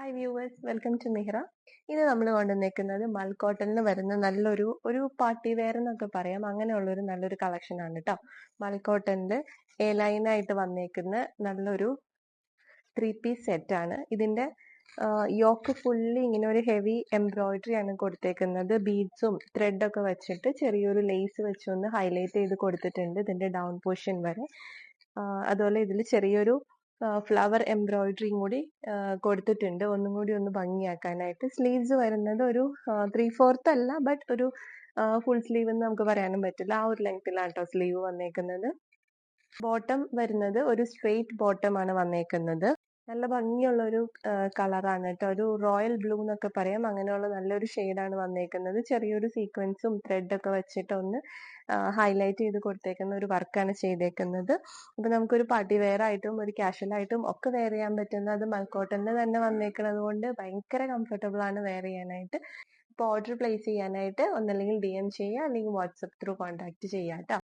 Hi viewers, welcome to Mihra. ഇത് നമ്മൾ കൊണ്ടുവന്നേക്കുന്നത് മൽക്കോട്ടനിൽ വരുന്ന ഒരു പാർട്ടി വെയർ എന്നൊക്കെ പറയാം, അങ്ങനെയുള്ളൊരു നല്ലൊരു കളക്ഷൻ ആണ് കേട്ടോ. മൽക്കോട്ടനിൽ എ ലൈനായിട്ട് വന്നേക്കുന്ന നല്ലൊരു 3 പീസ് സെറ്റ് ആണ്. ഇതിന്റെ യോക്ക് ഫുള്ളി ഇങ്ങനെ ഒരു ഹെവി എംബ്രോയിഡറി ആണ് കൊടുത്തേക്കുന്നത്. ബീഡ്സും ത്രെഡൊക്കെ വെച്ചിട്ട് ചെറിയൊരു ലേസ് വെച്ചൊന്ന് ഹൈലൈറ്റ് ചെയ്ത് കൊടുത്തിട്ടുണ്ട് ഇതിന്റെ ഡൗൺ പോർഷൻ വരെ. അതുപോലെ ഇതിൽ ചെറിയൊരു ഫ്ലവർ എംബ്രോയിഡറിയും കൂടി കൊടുത്തിട്ടുണ്ട്, ഒന്നും കൂടി ഒന്ന് ഭംഗിയാക്കാനായിട്ട്. സ്ലീവ്സ് വരുന്നത് ഒരു 3/4 അല്ല, ബട്ട് ഒരു ഫുൾ സ്ലീവ് എന്ന് നമുക്ക് പറയാനും പറ്റില്ല. ആ ഒരു ലെങ്ത്തിലാണ് കേട്ടോ സ്ലീവ് വന്നേക്കുന്നത്. ബോട്ടം വരുന്നത് ഒരു സ്ട്രെയിറ്റ് ബോട്ടം ആണ് വന്നേക്കുന്നത്. നല്ല ഭംഗിയുള്ള ഒരു കളറാണ് കേട്ടോ. ഒരു റോയൽ ബ്ലൂ എന്നൊക്കെ പറയാം, അങ്ങനെയുള്ള നല്ലൊരു ഷെയ്ഡാണ് വന്നേക്കുന്നത്. ചെറിയൊരു സീക്വൻസും ത്രെഡൊക്കെ വെച്ചിട്ട് ഒന്ന് ഹൈലൈറ്റ് ചെയ്ത് കൊടുത്തേക്കുന്ന ഒരു വർക്കാണ് ചെയ്തേക്കുന്നത്. അപ്പൊ നമുക്കൊരു പാർട്ടി വെയർ ആയിട്ടും ഒരു കാഷ്വൽ ആയിട്ടും ഒക്കെ വെയർ ചെയ്യാൻ പറ്റുന്ന, അത് മൽക്കോട്ടനിൽ തന്നെ വന്നേക്കുന്നത് കൊണ്ട് ഭയങ്കര കംഫർട്ടബിൾ ആണ് വെയർ ചെയ്യാനായിട്ട്. ഇപ്പോൾ ഓർഡർ പ്ലേസ് ചെയ്യാനായിട്ട് ഒന്നല്ലെങ്കിൽ DM ചെയ്യുക, അല്ലെങ്കിൽ വാട്സപ്പ് ത്രൂ കോൺടാക്ട് ചെയ്യാം കേട്ടോ.